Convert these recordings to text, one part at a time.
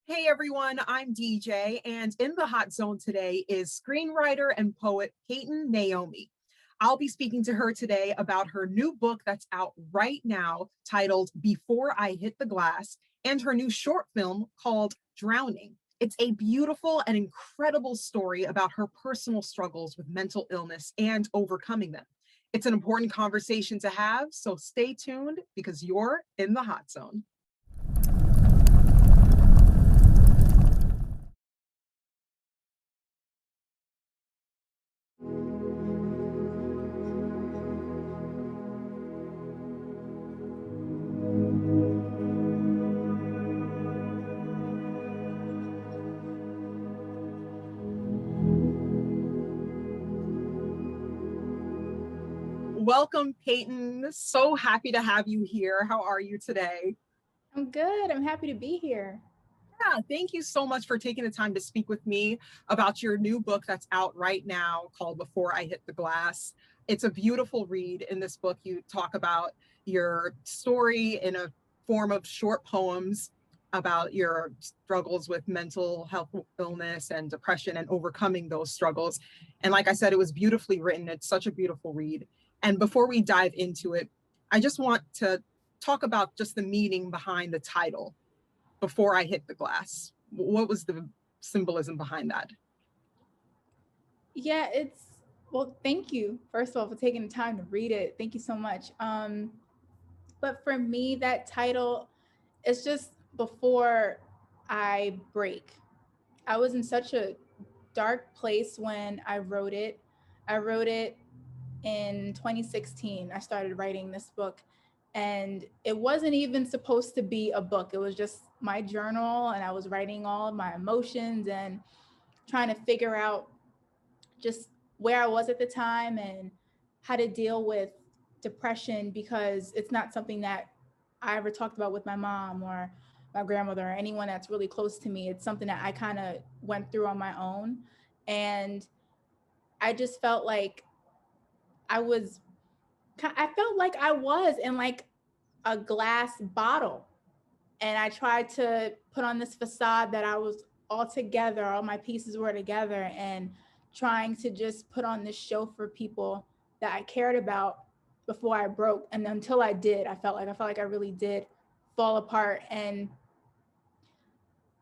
Hey everyone, I'm DJ, and in the hot zone today is screenwriter and poet Payton Naomi. I'll be speaking to her today about her new book that's out right now titled Before I Hit the Glass and her new short film called Drowning. It's a beautiful and incredible story about her personal struggles with mental illness and overcoming them. It's an important conversation to have, so stay tuned because you're in the hot zone. Welcome, Peyton. So happy to have you here. How are you today? I'm good. I'm happy to be here. Yeah, thank you so much for taking the time to speak with me about your new book that's out right now called Before I Hit the Glass. It's a beautiful read. In this book, you talk about your story in a form of short poems about your struggles with mental health illness and depression and overcoming those struggles. And like I said, it was beautifully written. It's such a beautiful read. And before we dive into it, I just want to talk about just the meaning behind the title Before I Hit the Glass. What was the symbolism behind that? Yeah, well, thank you, first of all, for taking the time to read it. Thank you so much. But for me, that title is just before I break. I was in such a dark place when I wrote it. I wrote it in 2016. I started writing this book, and it wasn't even supposed to be a book. It was just my journal, and I was writing all of my emotions and trying to figure out just where I was at the time and how to deal with depression, because it's not something that I ever talked about with my mom or my grandmother or anyone that's really close to me. It's something that I kind of went through on my own. And I just felt like I was, I felt like I was in like a glass bottle. And I tried to put on this facade that I was all together, all my pieces were together, and trying to just put on this show for people that I cared about before I broke. And until I did, I felt like I really did fall apart. And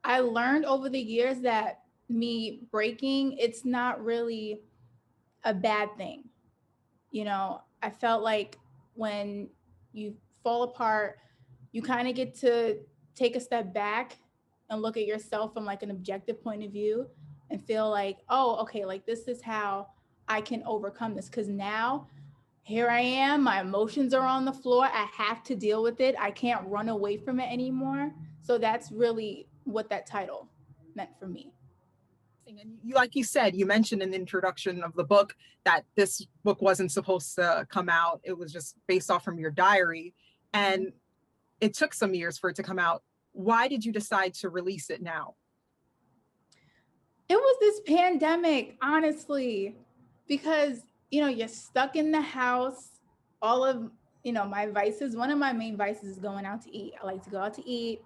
I learned over the years that me breaking, it's not really a bad thing. I felt like when you fall apart, you kind of get to take a step back and look at yourself from like an objective point of view and feel like, oh, okay, like this is how I can overcome this. Because now here I am, my emotions are on the floor. I have to deal with it. I can't run away from it anymore. So that's really what that title meant for me. And you, like you said, you mentioned in the introduction of the book that this book wasn't supposed to come out. It was just based off from your diary. Mm-hmm. And it took some years for it to come out. Why did you decide to release it now? It was this pandemic, honestly, because you're stuck in the house. All of my vices. One of my main vices is going out to eat. I like to go out to eat.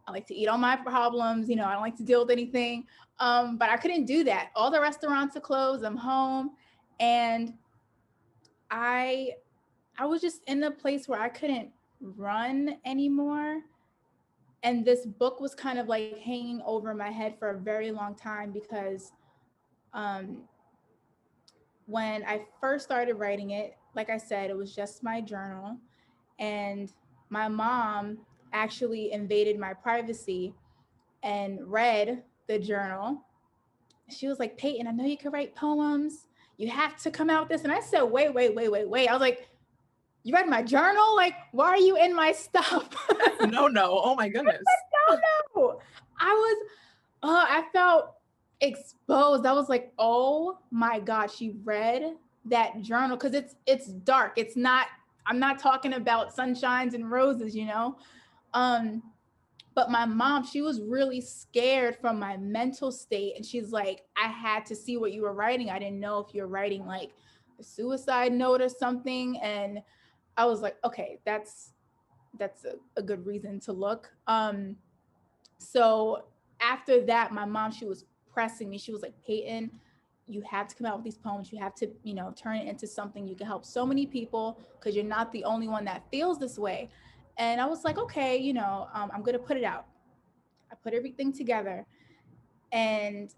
I like to eat all my problems. I don't like to deal with anything. But I couldn't do that. All the restaurants are closed. I'm home, and I I was just in a place where I couldn't run anymore. And this book was kind of like hanging over my head for a very long time because um, when I first started writing it, like I said, it was just my journal. And my mom actually invaded my privacy and read the journal. She was like, Peyton, I know you can write poems. You have to come out with this. And I said, wait. I was like, you read my journal? Like, why are you in my stuff? No, no. Oh my goodness. No. I felt exposed. I was like, oh my God, she read that journal because it's dark. It's not, I'm not talking about sunshines and roses. Um, but my mom, she was really scared from my mental state. And she's like, I had to see what you were writing. I didn't know if you're writing like a suicide note or something. And I was like, okay, that's a good reason to look. So after that, my mom, she was pressing me. She was like, Payton, you have to come out with these poems. You have to, turn it into something you can help so many people, because you're not the only one that feels this way. And I was like, okay, I'm going to put it out. I put everything together, and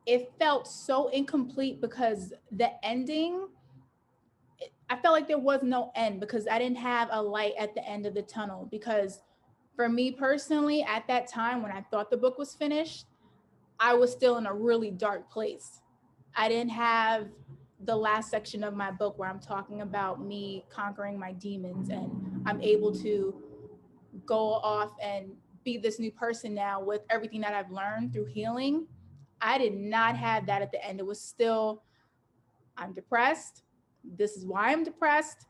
it felt so incomplete because the ending, I felt like there was no end, because I didn't have a light at the end of the tunnel. Because for me personally, at that time when I thought the book was finished, I was still in a really dark place. I didn't have the last section of my book where I'm talking about me conquering my demons and I'm able to go off and be this new person now with everything that I've learned through healing. I did not have that at the end. It was still, I'm depressed. This is why I'm depressed.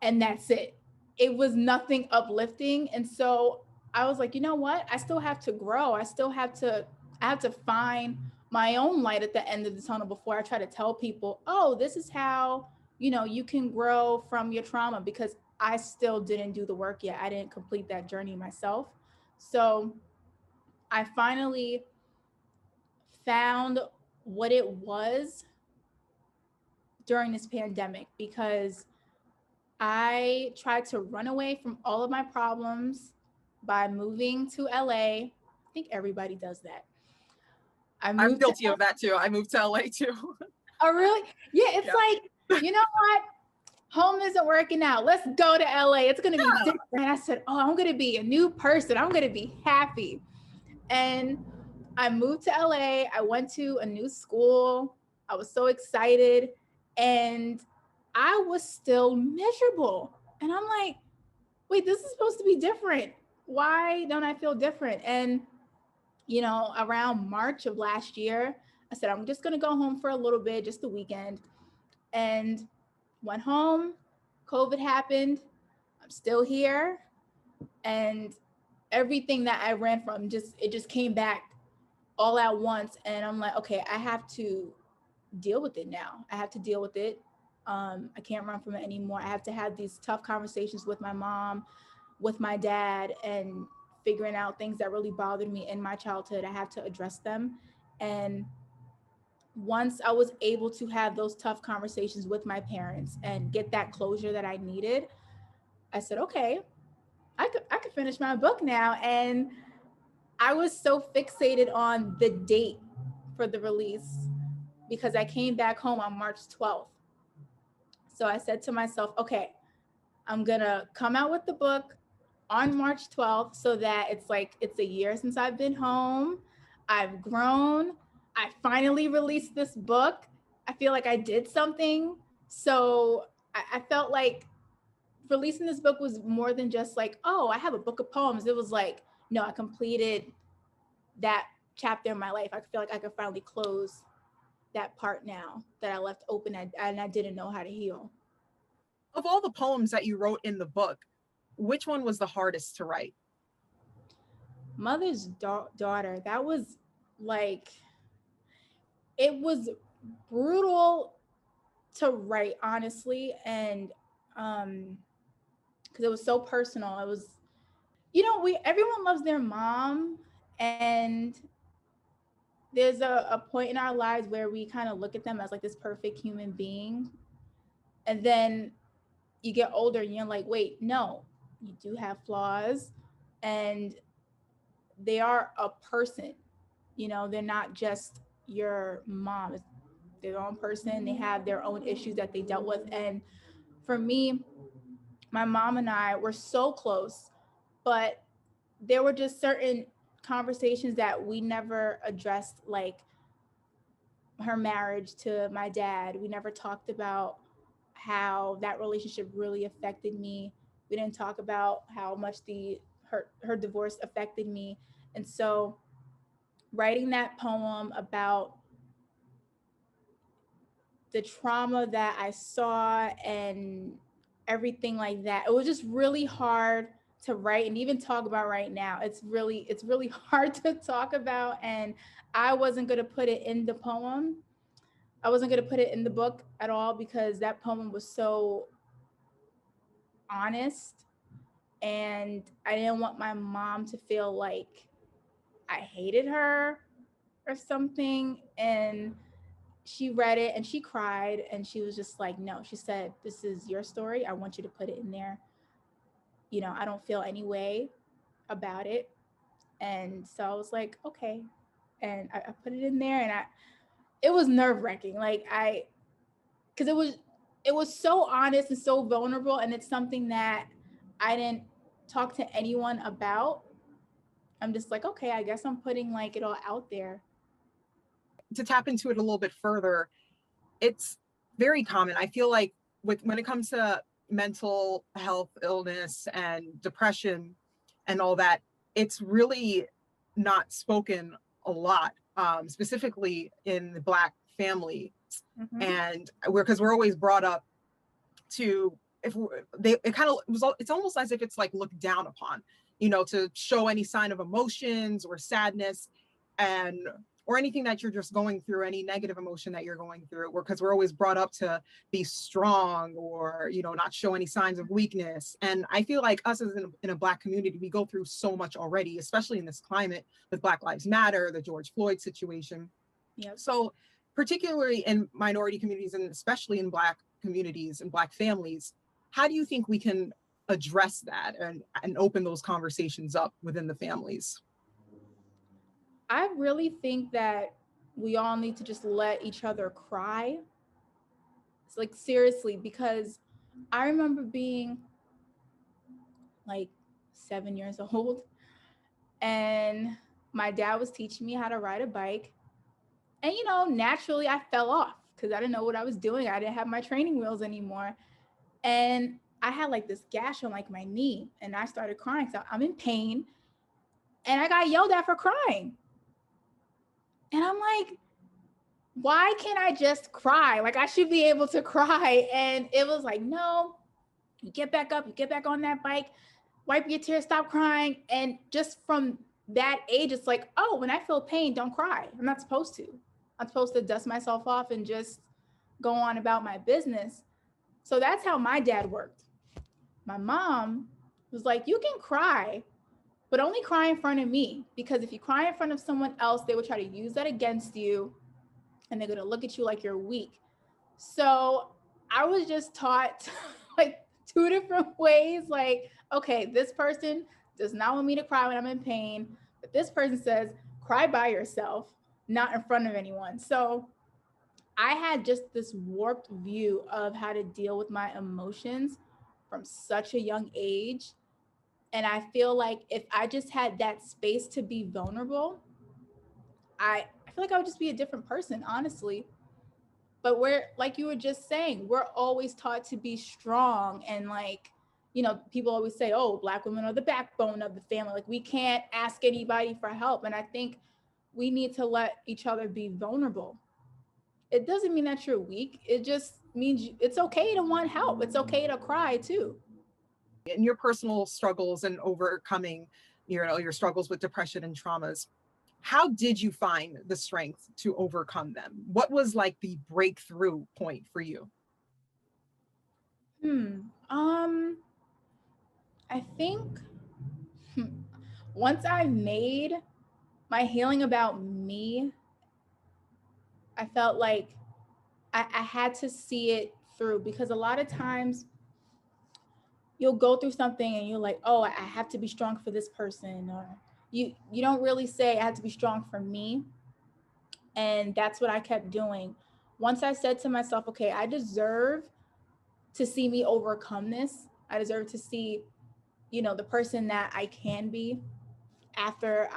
And that's it. It was nothing uplifting. And so I was like, you know what? I still have to grow. I have to find my own light at the end of the tunnel before I try to tell people, oh, this is how, you can grow from your trauma, because I still didn't do the work yet. I didn't complete that journey myself. So I finally found what it was during this pandemic, because I tried to run away from all of my problems by moving to LA. I think everybody does that. I I'm moved to guilty of that too. I moved to LA too. Oh, really? Yeah, it's Yeah. like, you know what? Home isn't working out. Let's go to LA. It's going to be Yeah. different. I said, oh, I'm going to be a new person. I'm going to be happy. And I moved to LA. I went to a new school. I was so excited. And I was still miserable. And I'm like, wait, this is supposed to be different. Why don't I feel different? And, around March of last year, I said, I'm just going to go home for a little bit, just the weekend. And went home. COVID happened. I'm still here. And everything that I ran from, it just came back all at once. And I'm like, okay, I have to deal with it now. I have to deal with it. I can't run from it anymore. I have to have these tough conversations with my mom, with my dad, and figuring out things that really bothered me in my childhood. I have to address them. And once I was able to have those tough conversations with my parents and get that closure that I needed, I said, okay, I could finish my book now. And I was so fixated on the date for the release, because I came back home on March 12th. So I said to myself, okay, I'm gonna come out with the book on March 12th, so that it's a year since I've been home. I've grown. I finally released this book. I feel like I did something. So I felt like releasing this book was more than just like, oh, I have a book of poems. It was like, no, I completed that chapter in my life. I feel like I could finally close that part now that I left open, and I didn't know how to heal. Of all the poems that you wrote in the book, which one was the hardest to write? Mother's daughter, that was like, it was brutal to write, honestly. And because it was so personal. It was, we everyone loves their mom, and there's a point in our lives where we kind of look at them as like this perfect human being. And then you get older and you're like, wait, no, you do have flaws, and they are a person. They're not just your mom. It's their own person. They have their own issues that they dealt with. And for me, my mom and I were so close, but there were just certain conversations that we never addressed, like her marriage to my dad. We never talked about how that relationship really affected me. We didn't talk about how much her divorce affected me. And so writing that poem about the trauma that I saw and everything like that, it was just really hard to write and even talk about right now. It's really hard to talk about. And I wasn't going to put it in the poem. I wasn't going to put it in the book at all, because that poem was so honest, and I didn't want my mom to feel like I hated her or something. And she read it and she cried and she was just like, no, she said, this is your story. I want you to put it in there. I don't feel any way about it. And so I was like, okay. And I put it in there, and it was nerve wracking. Like because it was so honest and so vulnerable. And it's something that I didn't talk to anyone about. I'm just like, okay, I guess I'm putting like it all out there. To tap into it a little bit further, it's very common. I feel like when it comes to mental health illness and depression and all that, it's really not spoken a lot, specifically in the Black family. Mm-hmm. And because we're always brought up to, if they it kind of it's almost as if it's like looked down upon, to show any sign of emotions or sadness, and or anything that you're just going through, any negative emotion that you're going through, because we're always brought up to be strong, or not show any signs of weakness. And I feel like us as in a Black community, we go through so much already, especially in this climate with Black Lives Matter, the George Floyd situation. Yep. So particularly in minority communities, and especially in Black communities and Black families, how do you think we can address that and open those conversations up within the families? I really think that we all need to just let each other cry. It's like seriously, because I remember being like 7 years old, and my dad was teaching me how to ride a bike. And naturally I fell off because I didn't know what I was doing. I didn't have my training wheels anymore. And I had like this gash on like my knee, and I started crying. So I'm in pain, and I got yelled at for crying. And I'm like, why can't I just cry? Like I should be able to cry. And it was like, no, you get back up, you get back on that bike, wipe your tears, stop crying. And just from that age, it's like, oh, when I feel pain, don't cry. I'm not supposed to. I'm supposed to dust myself off and just go on about my business. So that's how my dad worked. My mom was like, you can cry, but only cry in front of me. Because if you cry in front of someone else, they would try to use that against you, and they're going to look at you like you're weak. So I was just taught like two different ways. Like, okay, this person does not want me to cry when I'm in pain, but this person says, cry by yourself, not in front of anyone. So I had just this warped view of how to deal with my emotions from such a young age. And I feel like if I just had that space to be vulnerable, I feel like I would just be a different person, honestly. But we're, like you were just saying, we're always taught to be strong. And like, people always say, oh, Black women are the backbone of the family. Like we can't ask anybody for help. And I think we need to let each other be vulnerable. It doesn't mean that you're weak. It just means it's okay to want help. It's okay to cry too. In your personal struggles and overcoming your struggles with depression and traumas, how did you find the strength to overcome them? What was like the breakthrough point for you? Um, I think once I made my healing about me, I felt like I had to see it through, because a lot of times you'll go through something and you're like, oh, I have to be strong for this person, or you don't really say I have to be strong for me. And that's what I kept doing. Once I said to myself, okay, I deserve to see me overcome this. I deserve to see, the person that I can be after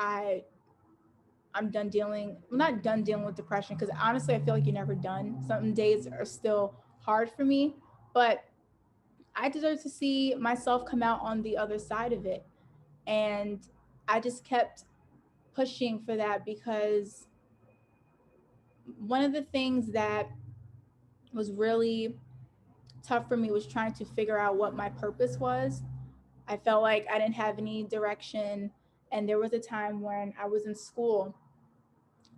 I'm done dealing, I'm not done dealing with depression, because honestly, I feel like you're never done. Some days are still hard for me, but I deserve to see myself come out on the other side of it. And I just kept pushing for that, because one of the things that was really tough for me was trying to figure out what my purpose was. I felt like I didn't have any direction. And there was a time when I was in school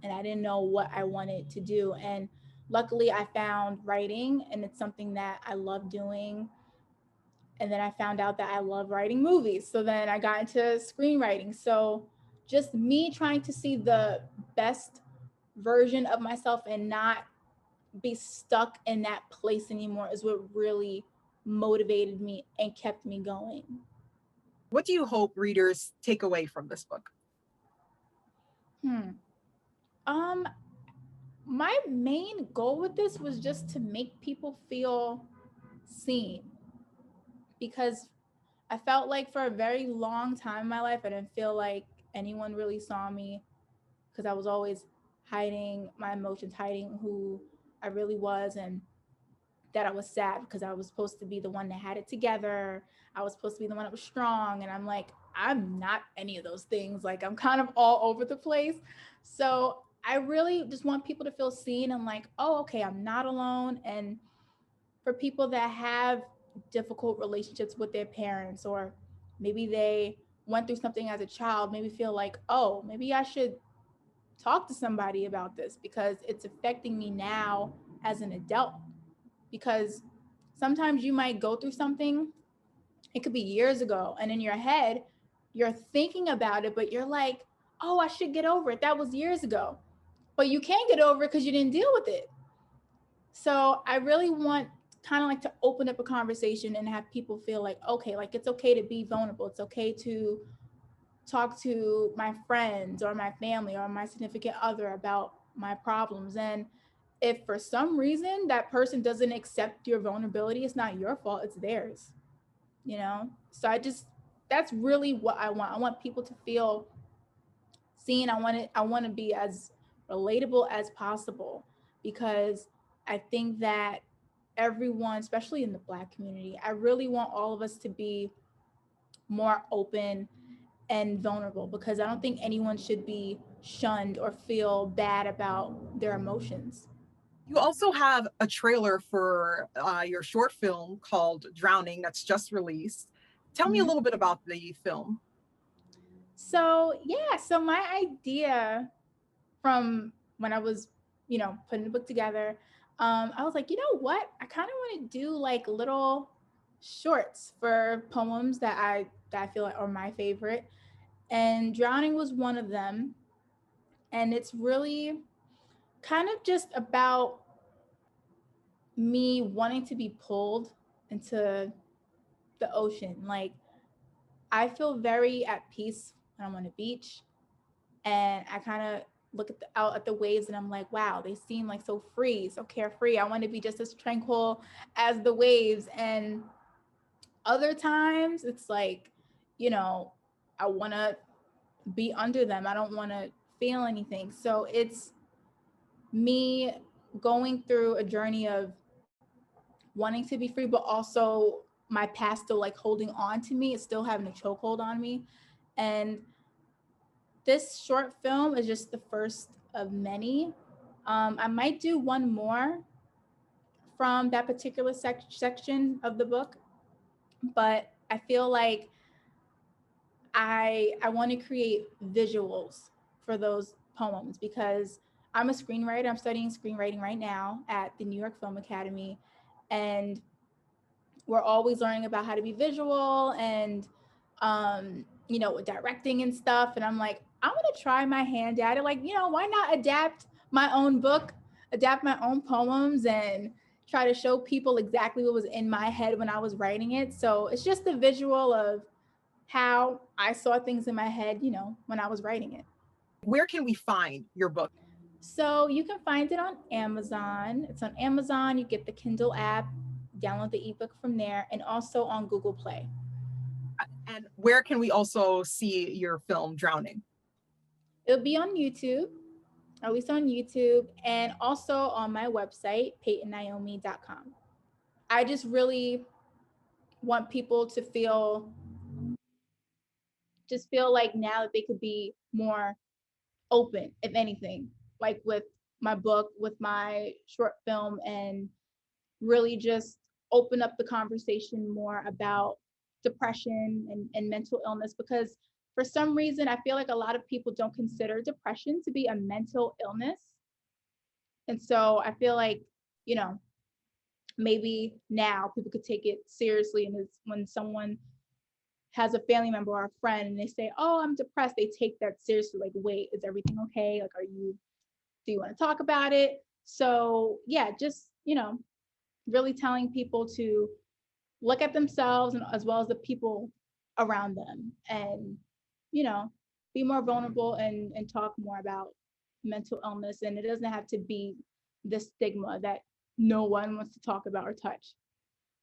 and I didn't know what I wanted to do. And luckily, I found writing, and it's something that I love doing. And then I found out that I love writing movies. So then I got into screenwriting. So just me trying to see the best version of myself and not be stuck in that place anymore is what really motivated me and kept me going. What do you hope readers take away from this book? Hmm. Um, my main goal with this was just to make people feel seen, because I felt like for a very long time in my life, I didn't feel like anyone really saw me, because I was always hiding my emotions, hiding who I really was, and that I was sad because I was supposed to be the one that had it together. I was supposed to be the one that was strong. And I'm like, I'm not any of those things. Like, I'm kind of all over the place. So I really just want people to feel seen and like, oh, okay, I'm not alone. And for people that have difficult relationships with their parents, or maybe they went through something as a child, maybe feel like, oh, maybe I should talk to somebody about this because it's affecting me now as an adult. Because sometimes you might go through something, it could be years ago, and in your head, you're thinking about it, but you're like, oh, I should get over it. That was years ago. But you can't get over it because you didn't deal with it. So I really want kind of like to open up a conversation and have people feel like, okay, like it's okay to be vulnerable. It's okay to talk to my friends or my family or my significant other about my problems. And if for some reason that person doesn't accept your vulnerability, it's not your fault, it's theirs, you know? So that's really what I want. I want people to feel seen. I want to be as relatable as possible, because I think that everyone, especially in the Black community, I really want all of us to be more open and vulnerable, because I don't think anyone should be shunned or feel bad about their emotions. You also have a trailer for your short film called Drowning that's just released. Tell me a Mhm. little bit about the film. So, yeah, so my idea from when I was, putting the book together, I was like, you know what? I kind of want to do like little shorts for poems that I feel like are my favorite. And Drowning was one of them. And it's really kind of just about me wanting to be pulled into the ocean. Like, I feel very at peace when I'm on a beach, and I kind of look out at the waves and I'm like, wow, they seem like so free, so carefree. I want to be just as tranquil as the waves. And other times it's like, you know, I want to be under them. I don't want to feel anything. So it's me going through a journey of wanting to be free, but also my past still like holding on to me. It's still having a chokehold on me. And this short film is just the first of many. I might do one more from that particular section of the book, but I feel like I want to create visuals for those poems, because I'm a screenwriter. I'm studying screenwriting right now at the New York Film Academy, and we're always learning about how to be visual and directing and stuff. And I'm like, I'm gonna try my hand at it. Like, why not adapt my own book, adapt my own poems, and try to show people exactly what was in my head when I was writing it. So it's just the visual of how I saw things in my head, when I was writing it. Where can we find your book? So you can find it on Amazon. It's on Amazon. You get the Kindle app, download the ebook from there, and also on Google Play. And where can we also see your film Drowning? It'll be on YouTube, at least on YouTube, and also on my website, paytonnaomi.com. I just really want people to feel like now that they could be more open, if anything, like with my book, with my short film, and really just open up the conversation more about depression and mental illness, because for some reason I feel like a lot of people don't consider depression to be a mental illness. And so I feel like, you know, maybe now people could take it seriously, and it's when someone has a family member or a friend and they say, "Oh, I'm depressed," they take that seriously. Like, wait, is everything okay? Like, do you want to talk about it? So yeah, just, really telling people to look at themselves and as well as the people around them, and you know be more vulnerable and talk more about mental illness. And it doesn't have to be the stigma that no one wants to talk about or touch.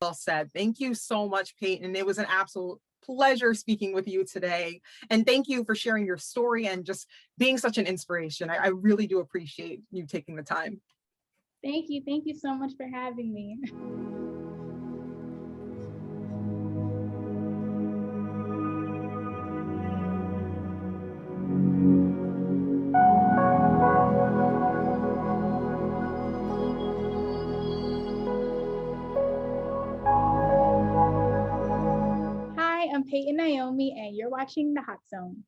Well said. Thank you so much, Peyton. It was an absolute pleasure speaking with you today. And thank you for sharing your story and just being such an inspiration. I really do appreciate you taking the time. Thank you so much for having me. Hi, I'm Payton Naomi and you're watching The Hot Zone.